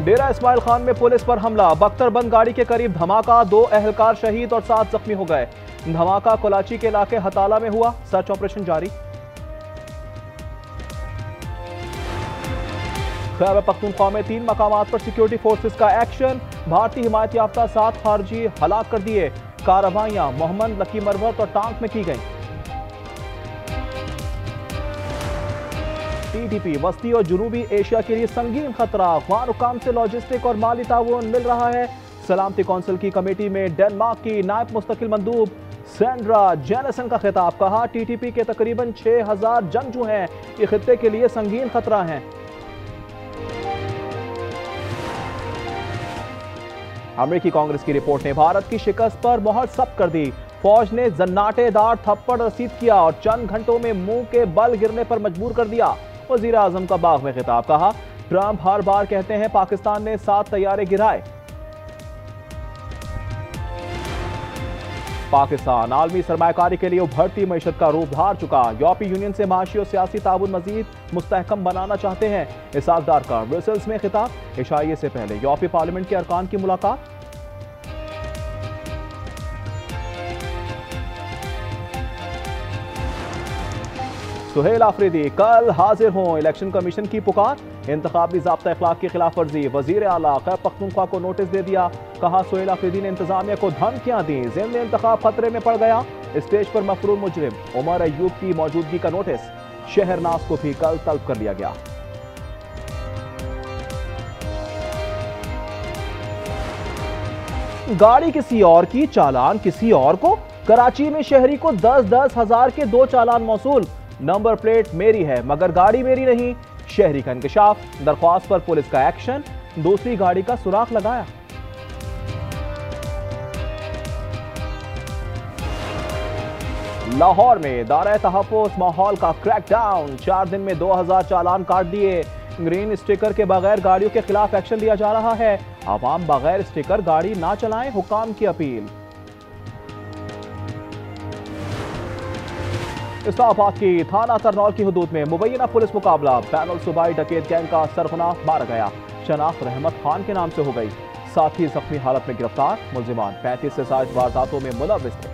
डेरा इस्माइल खान में पुलिस पर हमला, बख्तरबंद गाड़ी के करीब धमाका, 2 एहलकार शहीद और 7 जख्मी हो गए। धमाका कोलाची के इलाके हताला में हुआ, सर्च ऑपरेशन जारी। खैबर पख्तूनख्वा में 3 मकामात पर सिक्योरिटी फोर्सेस का एक्शन, भारतीय हिमायत याफ्ता 7 खारजी हलाक कर दिए। कार्रवाइयां मोहम्मद लकी मरवत और टांक में की गई। टीटीपी वस्ती और जनूबी एशिया के लिए संगीन खतरा, अफगान हुकाम से लॉजिस्टिक और माली ताउन मिल रहा है। सलामती कौंसिल की कमेटी में डेनमार्क की नायब मुस्तकिल मंदूब सैंड्रा जेनेसन का खिताब, कहा टीटीपी के तकरीबन 6000 जंगजू हैं, ये खित्ते के लिए संगीन खतरा हैं। अमेरिकी कांग्रेस की रिपोर्ट ने भारत की शिकस्त पर मोहर सख्त कर दी। फौज ने जन्नाटेदार थप्पड़ रसीद किया और चंद घंटों में मुंह के बल गिरने पर मजबूर कर दिया। वजीर आजम का बाग में खिताब, कहा ट्रंप हर बार कहते हैं पाकिस्तान ने 7 तैयारे गिराए। पाकिस्तान आलमी सरमायाकारी के लिए उभरती मईशत का रूप धार चुका। यूरोपीय यूनियन से माशी और सियासी ताउन मजीद मुस्तहकम बनाना चाहते हैं। इसाक डार का ब्रसेल्स में खिताब, इशाइये से पहले यूरोपीय पार्लियामेंट के अरकान की मुलाकात। सुहेल आफरीदी कल हाजिर हों, इलेक्शन कमीशन की पुकार। इंतखाबी ज़ाब्ता इखलाक की खिलाफ वर्जी, वजीर आला खैबर पख्तूनख्वा को नोटिस दे दिया। कहा सुहेल आफरीदी ने इंतजामिया को धमकियां दी, ज़िम्न इंतखाब खतरे में पड़ गया। स्टेज पर मफरूर मुजरिम उमर अयूब की मौजूदगी का नोटिस। शहरनाज को भी कल तलब कर लिया गया। गाड़ी किसी और की, चालान किसी और को। कराची में शहरी को 10-10 हजार के 2 चालान मौसूल। नंबर प्लेट मेरी है मगर गाड़ी मेरी नहीं। शहरी का इंकशाफ, दरख्वास्त पर पुलिस का एक्शन, दूसरी गाड़ी का सुराख लगाया। लाहौर में दायरा तहफ़्फ़ुज़ माहौल का क्रैकडाउन, 4 दिन में 2000 चालान काट दिए। ग्रीन स्टिकर के बगैर गाड़ियों के खिलाफ एक्शन लिया जा रहा है। आवाम बगैर स्टिकर गाड़ी ना चलाएं, हुकाम की अपील। इस्लामाबाद की थाना तरनौल की हुदूद में मुबैना पुलिस मुकाबला, बैनुल सूबाई डकैत गैंग का सरगना मारा गया। शनाख्त रहमत खान के नाम से हो गई। साथी जख्मी हालत में गिरफ्तार। मुलजिमान 35 से 60 वारदातों में मुलव्विस थे।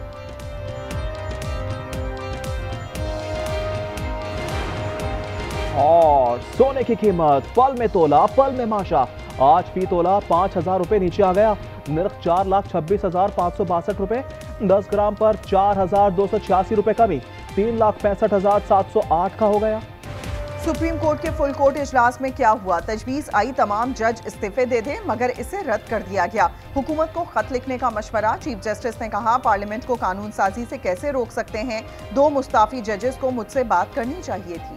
और सोने की कीमत पल में तोला पल में माशा। आज फी तोला 5000 रुपए नीचे आ गया। निर्ख 4,26,562 रुपए। 10 ग्राम पर 4,286 रुपए कमी, 3,65,708 का हो गया। सुप्रीम कोर्ट के फुल कोर्ट इजलास में क्या हुआ? तजवीज आई तमाम जज इस्तीफे दे दें, मगर इसे रद्द कर दिया गया। हुकूमत को खत लिखने का मशवरा। चीफ जस्टिस ने कहा पार्लियामेंट को कानून साजी से कैसे रोक सकते हैं। 2 मुस्ताफी जजेस को मुझसे बात करनी चाहिए थी।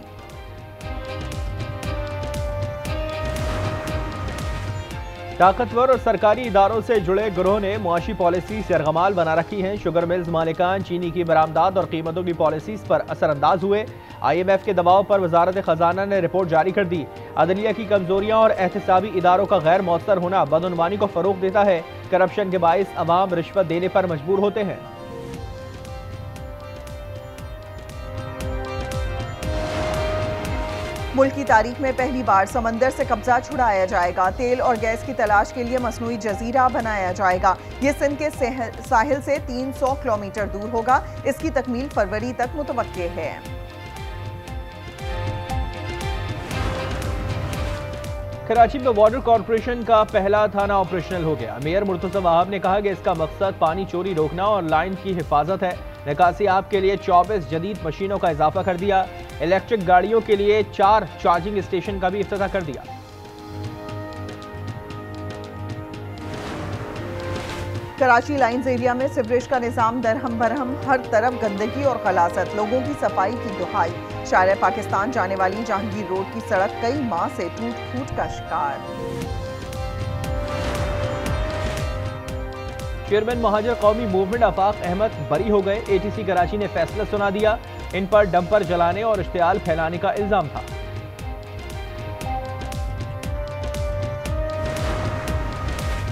ताकतवर और सरकारी इदारों से जुड़े गिरोह ने मुआशी पॉलिसी सरगमाल बना रखी हैं। शुगर मिल्स मालिकान चीनी की बरामदात और कीमतों की पॉलिसीज पर असरअंदाज हुए। IMF के दबाव पर वजारत खजाना ने रिपोर्ट जारी कर दी। अदलिया की कमजोरियां और एहतसाबी इदारों का गैर मौसर होना बदउनवानी को फरोग देता है। करप्शन के बाइस अवाम रिश्वत देने पर मजबूर होते हैं। मुल्क की तारीख में पहली बार समंदर से कब्जा छुड़ाया जाएगा। तेल और गैस की तलाश के लिए मसनूई जजीरा बनाया जाएगा। ये सिंध के साहिल से 300 किलोमीटर दूर होगा। इसकी तकमील फरवरी तक मुतवक्के है। कराची में वाटर कॉरपोरेशन का पहला थाना ऑपरेशनल हो गया। मेयर मुर्तज़ा वहाब ने कहा कि इसका मकसद पानी चोरी रोकना और लाइन की हिफाजत है। निकासी आप के लिए 24 जदीद मशीनों का इजाफा कर दिया। इलेक्ट्रिक गाड़ियों के लिए 4 चार्जिंग स्टेशन का भी इफ्तिताह कर दिया। कराची लाइन्स एरिया में सिवरेज का निजाम दरहम बरहम, हर तरफ गंदगी और खलासत। लोगों की सफाई की दुहाई। शार पाकिस्तान जाने वाली जहांगीर रोड की सड़क कई माह से टूट फूट का शिकार। चेयरमैन महाजर कौमी मूवमेंट आफाक अहमद बरी हो गए। ATC कराची ने फैसला सुना दिया। इन पर डंपर जलाने और इश्तियाल फैलाने का इल्जाम था।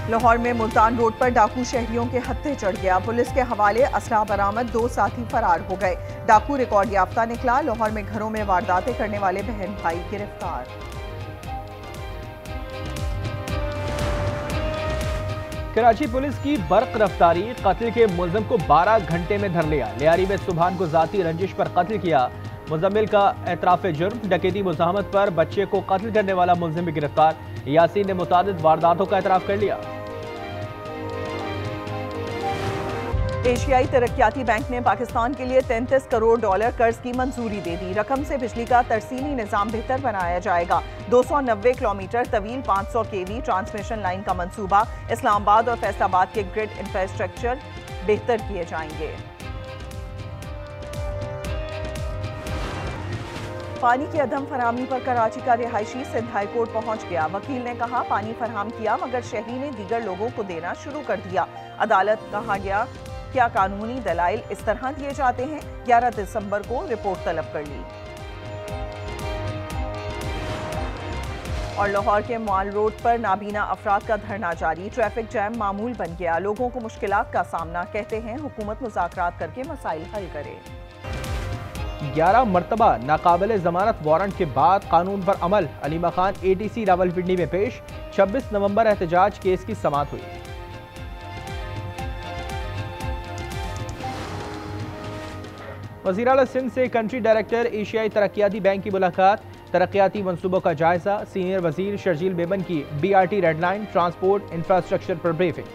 लाहौर में मुल्तान रोड पर डाकू शहरियों के हत्थे चढ़ गया। पुलिस के हवाले असला बरामद, 2 साथी फरार हो गए। डाकू रिकॉर्ड याफ्ता निकला। लाहौर में घरों में वारदातें करने वाले बहन भाई गिरफ्तार। कराची पुलिस की बर्क रफ्तारी, कत्ल के मुल्जिम को 12 घंटे में धर लिया। लियारी में सुबहान को जाती रंजिश पर कत्ल किया। मुजम्मिल का एतराफ जुर्म, डकैती मुज़ाहमत पर बच्चे को कत्ल करने वाला मुल्जिम भी गिरफ्तार। यासीन ने मुतादिद वारदातों का एतराफ कर लिया। एशियाई तरक्याती बैंक ने पाकिस्तान के लिए 33 करोड़ डॉलर कर्ज की मंजूरी दे दी। रकम से बिजली का तरसीली निजाम बेहतर बनाया जाएगा। 290 किलोमीटर तवील 500 केवी ट्रांसमिशन लाइन का मंसूबा, इस्लामाबाद और फैसलाबाद के ग्रिड इंफ्रास्ट्रक्चर बेहतर किए जाएंगे। पानी की अदम फराहमी पर कराची का रिहायशी सिंध हाई कोर्ट पहुंच गया। वकील ने कहा पानी फराहम किया मगर शहरी ने दीगर लोगों को देना शुरू कर दिया। अदालत कहा गया क्या कानूनी दलाइल इस तरह दिए जाते हैं। 11 दिसंबर को रिपोर्ट तलब कर ली। और लाहौर के मॉल रोड पर नाबीना अफराद का धरना जारी। ट्रैफिक जैम मामूल बन गया। लोगों को मुश्किलात का सामना, कहते हैं हुकूमत मुज़ाकरात करके मसाइल हल करे। 11 मरतबा नाकाबिल जमानत वारंट के बाद कानून पर अमल। अलीमा खान ATC रावलपिंडी में पेश। 26 नवंबर एहतजाज केस की समाअत हुई। वज़ीर आला सिंध से कंट्री डायरेक्टर एशियाई तरक्याती बैंक की मुलाकात। तरक्याती मंसूबों का जायजा। सीनियर वजीर शर्जील बेबन की BRT red line transport infrastructure पर ब्रीफिंग।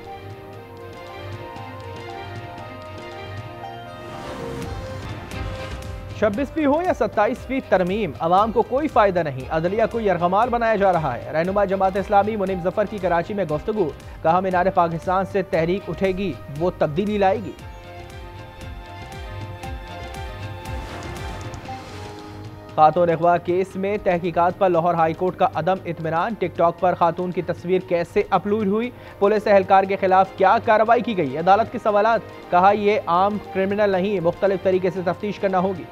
छब्बीसवीं हो या 27वीं तरमीम, अवाम को कोई फायदा नहीं। अदलिया को यरगमाल बनाया जा रहा है। रहनुमा जमात इस्लामी मुनीम जफर की कराची में गुफ्तगू। कहा मीनार पाकिस्तान से तहरीक उठेगी, वो तब्दीली लाएगी। खातून अगवा केस में तहकीकात पर लाहौर हाई कोर्ट का अदम इत्मीनान। टिकटॉक पर खातून की तस्वीर कैसे अपलोड हुई, पुलिस एहलकार के खिलाफ क्या कार्रवाई की गई। अदालत के सवालात। कहा यह आम क्रिमिनल नहीं, मुख्तलिफ तरीके से तफ्तीश करना होगी।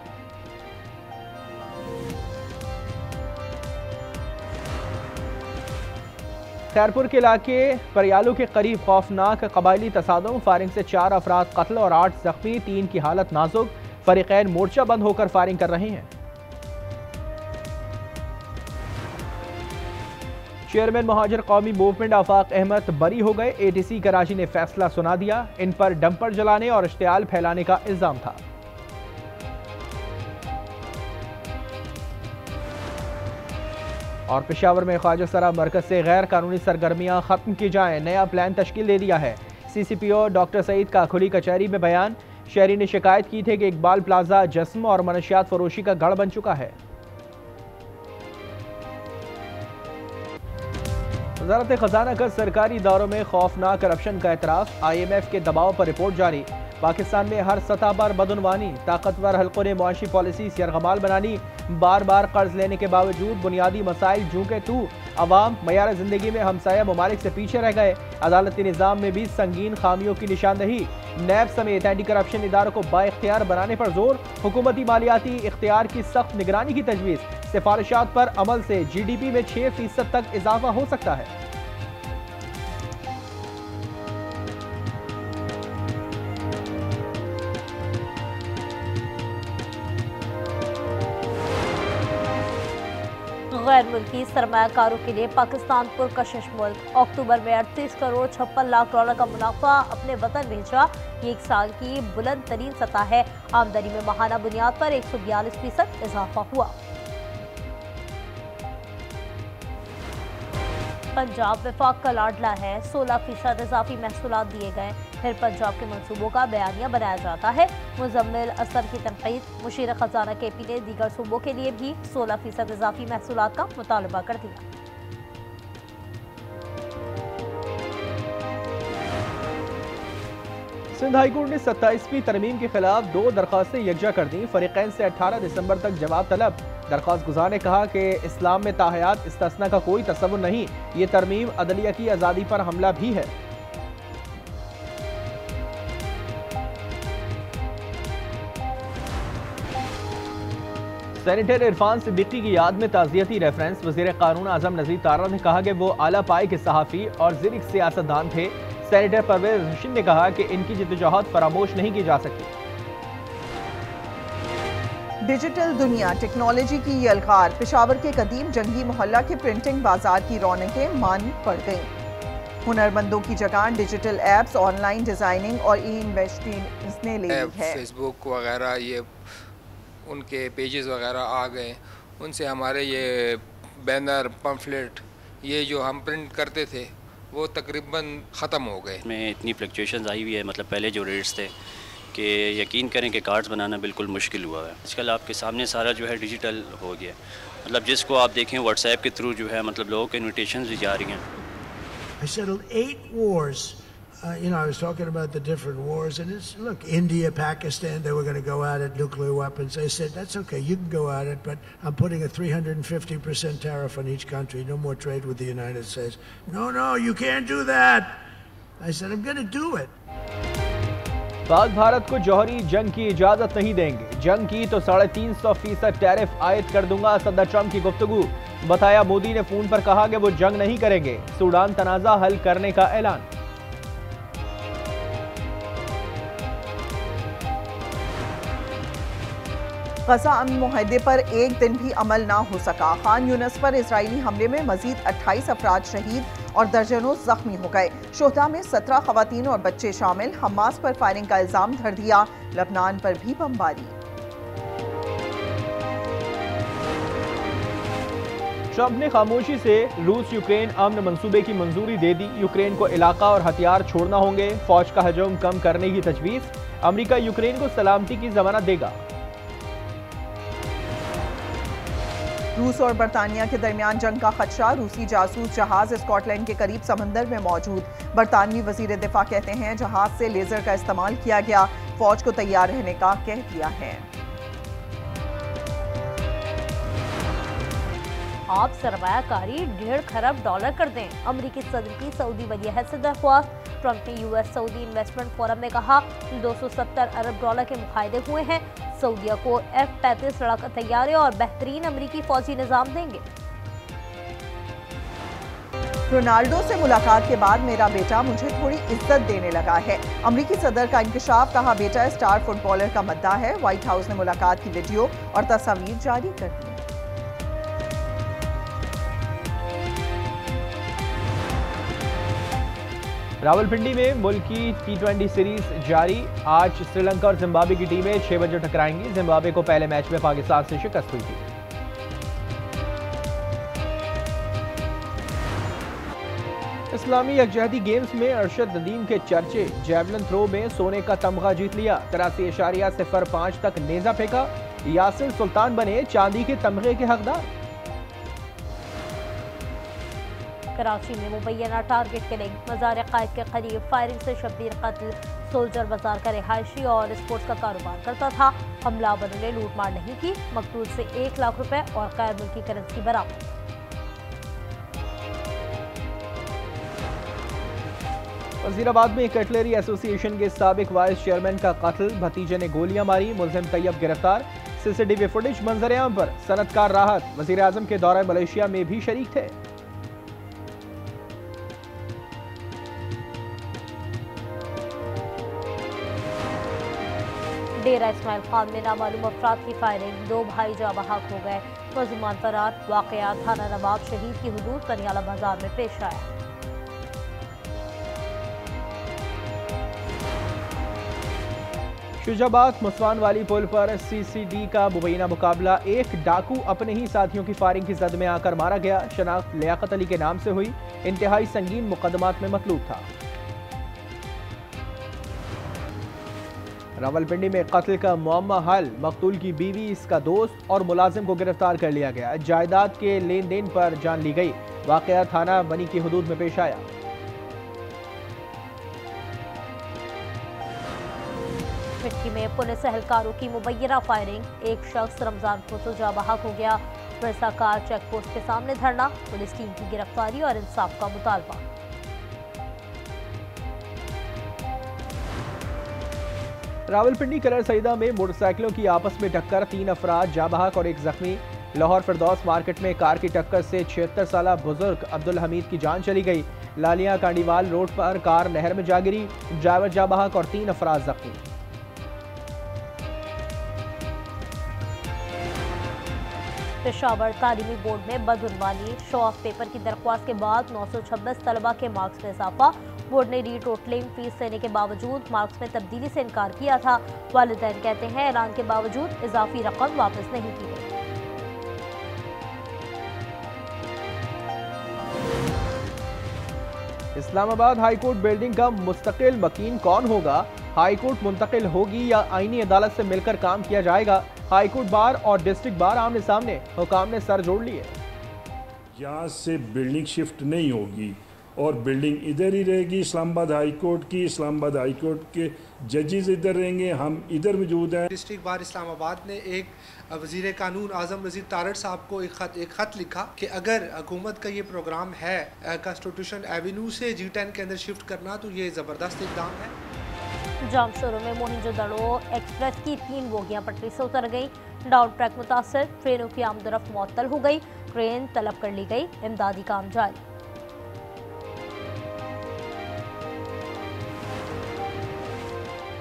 खैरपुर के इलाके परियालू के करीब खौफनाक कबायली तसादुम। फायरिंग से 4 अफराद कत्ल और 8 जख्मी। 3 की हालत नाजुक। फरीकैन मोर्चा बंद होकर फायरिंग कर रहे हैं। चेयरमैन महाजर कौमी मूवमेंट आफाक अहमद बरी हो गए। ATC कराची ने फैसला सुना दिया। इन पर डंपर जलाने और इश्तियाल फैलाने का इल्जाम था। और पेशावर में ख्वाजा सरा मरकज से गैर कानूनी सरगर्मियां खत्म की जाएं, नया प्लान तश्कील दे दिया है। CCPO डॉक्टर सईद का खुली कचहरी में बयान। शहरी ने शिकायत की थी कि इकबाल प्लाजा जस्म और मनशियात फरोशी का गढ़ बन चुका है। वज़ारत खजाना का सरकारी इदारों में खौफनाक करप्शन का एतराफ़। IMF के दबाव पर रिपोर्ट जारी। पाकिस्तान में हर सतह पर बदउनवानी। ताकतवर हल्कों ने मुआशी पॉलिसी सरगमाल बनानी। बार बार कर्ज लेने के बावजूद बुनियादी मसाइल जूं के तू। अवाम मयार जिंदगी में हमसाया ममालिक से पीछे रह गए। अदालती निज़ाम में भी संगीन खामियों की निशानदही। नैब समेत एंटी करप्शन इदारों को बाइख्तियार बनाने पर जोर। हुकूमती मालियाती इख्तियार की सख्त निगरानी की तजवीज़। सिफारिशात पर अमल से GDP में 6% तक इजाफा हो सकता है। गैर मुल्की सरमायाकारों के लिए पाकिस्तान पुरकशिश मुल्क। अक्टूबर में 38 करोड़ 56 लाख डॉलर का मुनाफा अपने वतन भेजा। ये 1 साल की बुलंद तरीन सतह है। आमदनी में माहाना बुनियाद पर 142% इजाफा हुआ। पंजाब वफाक का लाडला है। 16% इजाफी महसूलात दिए गए। फिर पंजाब के मंसूबों का बयानिया बनाया जाता है। मुजम्मिल असर की तनकीद। मुशीर खजाना KP ने दीगर सूबों के लिए भी 16% इजाफी महसूलात का मुतालबा कर दिया। सिंध हाईकोर्ट ने 27वीं तरमीम के खिलाफ 2 दरख्वास्तें यकजा कर दी। फरीकैन से 18 दिसंबर तक जवाब तलब। दरख्वास्त गुजार ने कहा कि इस्लाम में ताहयात इस्तिस्ना का कोई तस्वुर नहीं। ये तरमीम अदलिया की आज़ादी पर हमला भी है। सेनेटर इरफान सिद्दीकी की याद में ताज़ियती रेफरेंस। वज़ीर कानून आज़म नज़ीर तारा ने कहा कि वो आला पाए के सहाफ़ी और ज़िरिक सियासतदान थे। सेनेटर परवेज रशीद ने कहा कि इनकी जिद्दोजहद फरामोश नहीं की जा सकती। डिजिटल दुनिया टेक्नोलॉजी की ये अलगार। पेशावर के कदीम जंगी मोहल्ला के प्रिंटिंग बाजार की रौनकें मान पड़ गईं। हुनरमंदों की जगह डिजिटल एप्स, ऑनलाइन डिजाइनिंग और ई इन्वेस्टिंग ने ले ली है। फेसबुक वगैरह ये उनके पेजेस वगैरह आ गए, उनसे हमारे ये बैनर पम्फलेट ये जो हम प्रिंट करते थे वो तकरीबन ख़त्म हो गए। में इतनी फ्लक्चुएशंस आई हुई है, मतलब पहले जो रेट्स थे कि यकीन करें कि कार्ड्स बनाना बिल्कुल मुश्किल हुआ है। आजकल आपके सामने सारा जो है डिजिटल हो गया, मतलब जिसको आप देखें व्हाट्सएप के थ्रू जो है मतलब लोगों के इन्विटेशंस भी जा रही हैं। I settled 8 wars. I was talking about the different wars, and it's, look, India, Pakistan, they were going to go at it, nuclear weapons. I said, that's okay, you can go at it, but I'm putting a 350% tariff on each country, no more trade with the United States. No, you can't do that. I said, I'm going to do it. Pak Bharat को जौहरी जंग की इजाजत नहीं देंगे, जंग की तो 350% tariff आयद कर दूंगा, सदर ट्रंप की गुफ्तगू। बताया मोदी ने फोन पर कहा कि वो जंग नहीं करेंगे। सूडान तनाज़ा हल करने का ऐलान। गजा अमन मुआहदे पर एक दिन भी अमल ना हो सका। खान यूनिस पर इजरायली हमले में मजीद 28 अफराद शहीद और दर्जनों जख्मी हो गए। शोहदा में 17 खवातीन और बच्चे शामिल। हमास पर फायरिंग का इल्जाम धर दिया। लबनान पर भी बमबारी। ट्रंप ने खामोशी से रूस यूक्रेन अमन मंसूबे की मंजूरी दे दी। यूक्रेन को इलाका और हथियार छोड़ना होंगे। फौज का हजूम कम करने की तजवीज़। अमरीका यूक्रेन को सलामती की जमानत देगा। रूस और बरतानिया के दरमियान जंग का खदशा। रूसी जासूस जहाज स्कॉटलैंड के करीब समंदर में मौजूद। बरतानवी वजीर दिफा कहते हैं जहाज से लेजर का इस्तेमाल किया गया। फौज को तैयार रहने का कह दिया है। आप सरमायाकारी $1.5 खरब कर दें। अमरीकी सदर की सऊदी वली अहद से दरख्वास्त। ट्रंप ने यूएस सऊदी इन्वेस्टमेंट फोरम में कहा $270 अरब के मुखायदे हुए हैं। सऊदीया को F-35 लड़ाका तैयारे और बेहतरीन अमरीकी फौजी निजाम देंगे। रोनाल्डो से मुलाकात के बाद मेरा बेटा मुझे थोड़ी इज्जत देने लगा है। अमरीकी सदर का इंकशाफ। कहा बेटा स्टार फुटबॉलर का मद्दा है। व्हाइट हाउस ने मुलाकात की वीडियो और तस्वीर जारी कर दी। रावलपिंडी में मुल्की T20 सीरीज जारी। आज श्रीलंका और जिम्बाब्वे की टीमें 6 बजे टकराएंगी। जिम्बाब्वे को पहले मैच में पाकिस्तान से शिकस्त हुई थी। इस्लामी यकजहती गेम्स में अरशद नदीम के चर्चे। जैवलिन थ्रो में सोने का तमगा जीत लिया। 83.05 तक नेजा फेंका। यासिर सुल्तान बने चांदी के तमगे के हकदार। कराची में मुबैना टारगेट किलिंग। मज़ार कायद के करीब फायरिंग से शब्बीर कत्ल। सोल्जर बाजार का रिहायशी और स्पोर्ट्स का कारोबार करता था। हमलावरों ने लूटमार नहीं की। मकतूल से 1 लाख रुपए और गैर मुल्की करेंसी बरामद। वजीराबाद में कटलरी एसोसिएशन के साबिक वाइस चेयरमैन का कत्ल। भतीजे ने गोलियां मारी। मुलजिम तैयब गिरफ्तार। सीसीटीवी फुटेज मंजर-ए-आम पर। सनतकार राहत। वजीर आजम के दौरे मलेशिया में भी शरीक थे। डेरा इस्माइल खान में नामालूम अफराद की फायरिंग। 2 भाई जाँ बहक हो गए। मज़ूमान फरार। वाक़या थाना नवाब शहीद की हुदूद बनियाला बाजार में पेश आया। शुजाबाद मुसवान वाली पुल पर CCD का मुबैना मुकाबला। एक डाकू अपने ही साथियों की फायरिंग की जद में आकर मारा गया। शनाख्त लियाकत अली के नाम से हुई। इंतहाई संगीन मुकदमात में मतलूब था। रावलपिंडी में कत्ल का मुअम्मा हल। मकतूल की बीवी, इसका दोस्त और मुलाजिम को गिरफ्तार कर लिया गया। जायदाद के लेन देन पर जान ली गई। वाक़या थाना बनी की हुदूद में पेश आया। मिट्टी में पुलिस एहलकारों की मुबैना फायरिंग। एक शख्स रमजान को तो जाँ बहक हो गया। रसाकार चेक पोस्ट के सामने धरना। पुलिस टीम की गिरफ्तारी और इंसाफ का मुतालबा। रावलपिंडी कलर सईदा में मोटरसाइकिलों की आपस में टक्कर। 3 अफराद जाँ बहक और 1 जख्मी। लाहौर फिरदौस मार्केट में कार की टक्कर से 76 साला बुजुर्ग अब्दुल हमीद की जान चली गई। लालिया कांडीवाल रोड पर कार नहर में जा गिरी। ड्राइवर जाँ बहक और 3 अफराद जख्मी। पेशावर तालीमी बोर्ड में बदउनवानी शो ऑफ पेपर की दरख्वास्त के बाद 926 तलबा के मार्क्स में इजाफा। बोर्ड ने रीटोटलिंग फीस देने के बावजूद मार्क्स में तब्दीली से इनकार किया था। वालिदैन कहते हैं ऐलान के बावजूद इजाफी रकम वापस नहीं की गई। इस्लामाबाद हाईकोर्ट बिल्डिंग का मुस्तकिल मकीन कौन होगा? हाईकोर्ट मुंतकिल होगी या आईनी अदालत से मिलकर काम किया जाएगा? हाईकोर्ट बार और डिस्ट्रिक्ट बार आमने सामने, हुकाम ने सर जोड़ लिए। यहाँ से बिल्डिंग शिफ्ट नहीं होगी और बिल्डिंग इधर ही रहेगी इस्लामाबाद हाई कोर्ट की। इस्लामाबाद हाई कोर्ट के जजेस इधर रहेंगे, हम इधर मौजूद हैं। डिस्ट्रिक्ट बार इस्लामाबाद ने एक वज़ीर कानून आज़म रज़ीद तारड़ साहब को एक ख़त लिखा कि अगर हुकूमत का ये प्रोग्राम है कॉन्स्टिट्यूशन एवेन्यू से G10 के अंदर शिफ्ट करना, तो ये ज़बरदस्त इक़दाम है। जामशोरों में मोहिंजोदड़ो एक्सप्रेस की 3 बोगियां पटरी से उतर गई। डाउन ट्रैक मुतासर, ट्रेनों की आमदरफ्त मुअत्तल हो गई। ट्रेन तलब कर ली गई, इमदादी काम जारी।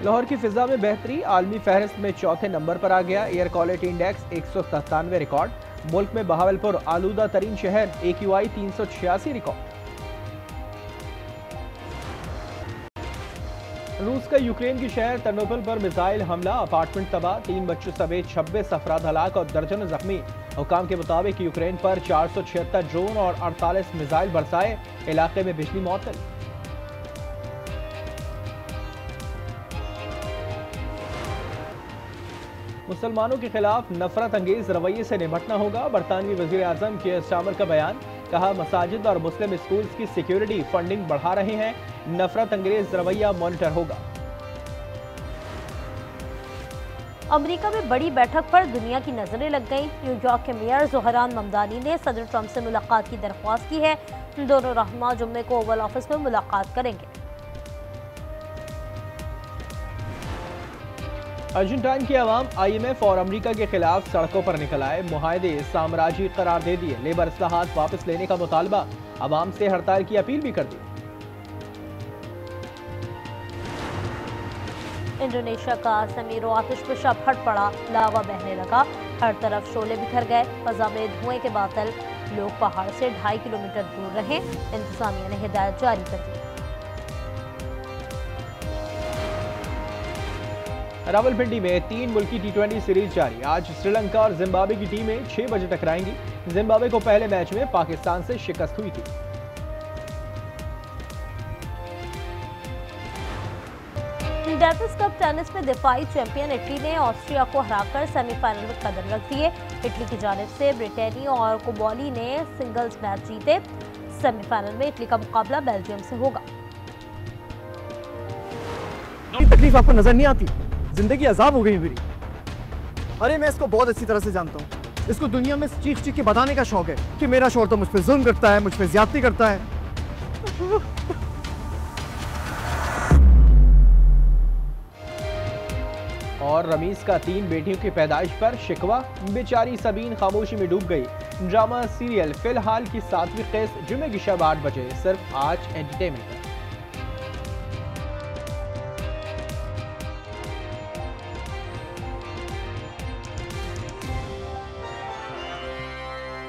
लाहौर की फिजा में बेहतरी, आलमी फहरिस्त में चौथे नंबर पर आ गया। Air quality index 197 record. मुल्क में बहावलपुर आलूदा तरीन शहर, AQI 386 रिकॉर्ड। रूस का यूक्रेन की शहर टर्नोपिल पर मिसाइल हमला, अपार्टमेंट तबाह, 3 बच्चों समेत 26 अफराद हलाक और दर्जनों जख्मी। हुकाम के मुताबिक यूक्रेन पर 476 ड्रोन और 48 मिसाइल बरसाए, इलाके में बिजली मुअत्तल। मुसलमानों के खिलाफ नफरत अंगेज रवैये से निपटना होगा। बरतानवी वजीर आजम के स्टामर का बयान, कहा मसाजिद और मुस्लिम स्कूल्स की सिक्योरिटी फंडिंग बढ़ा रहे हैं, नफरत अंगेज रवैया मॉनिटर होगा। अमेरिका में बड़ी बैठक पर दुनिया की नजरें लग गईं। न्यूयॉर्क के मेयर ज़ोहरान ममदानी ने सदर ट्रंप से मुलाकात की दरख्वास्त की है। दोनों रहनुमा जुम्मे को ओवल ऑफिस में मुलाकात करेंगे। अर्जेंटाइन की आवाम IMF और अमेरिका के खिलाफ सड़कों पर निकल आए, मुआहदे साम्राज्य करार दे दिए। लेबर इस्लाहात वापस लेने का मुतालबा, आवाम से हड़ताल की अपील भी कर दी। इंडोनेशिया का समीरो आतिश पेशा फट पड़ा, लावा बहने लगा, हर तरफ शोले बिखर गए, फजा में धुएं के बादल। लोग पहाड़ से 2.5 किलोमीटर दूर रहे। इंतजामिया ने हिदायत जारी कर दी। रावलपिंडी में 3 मुल्की T20 सीरीज जारी। आज श्रीलंका और जिम्बाब्वे की टीमें 6 बजे टकराएंगी। जिम्बाब्वे को पहले मैच में पाकिस्तान से शिकस्त हुई थी। डेविस कप टेनिस में दिफाई चैंपियन इटली ने ऑस्ट्रिया को हराकर सेमीफाइनल में कदम रख दिए। इटली की जानिब से ब्रिटेनी और कोबोली ने सिंगल्स मैच जीते। सेमीफाइनल में इटली का मुकाबला बेल्जियम से होगा। तकलीफ आपको नजर नहीं आती? जिंदगी अजाब हो गई मेरी। अरे मैं इसको बहुत अच्छी तरह से जानता हूँ। इसको दुनिया में चीख चीख के बताने का शौक है कि मेरा शौहर तो मुझ पे जुल्म करता है, मुझ पे ज्यादती करता है। और रमीज का 3 बेटियों की पैदाइश पर शिकवा, बेचारी सबीन खामोशी में डूब गई। ड्रामा सीरियल फिलहाल की 7वीं किस्त जुमे की शब 8 बजे सिर्फ आज एंटरटेनमेंट।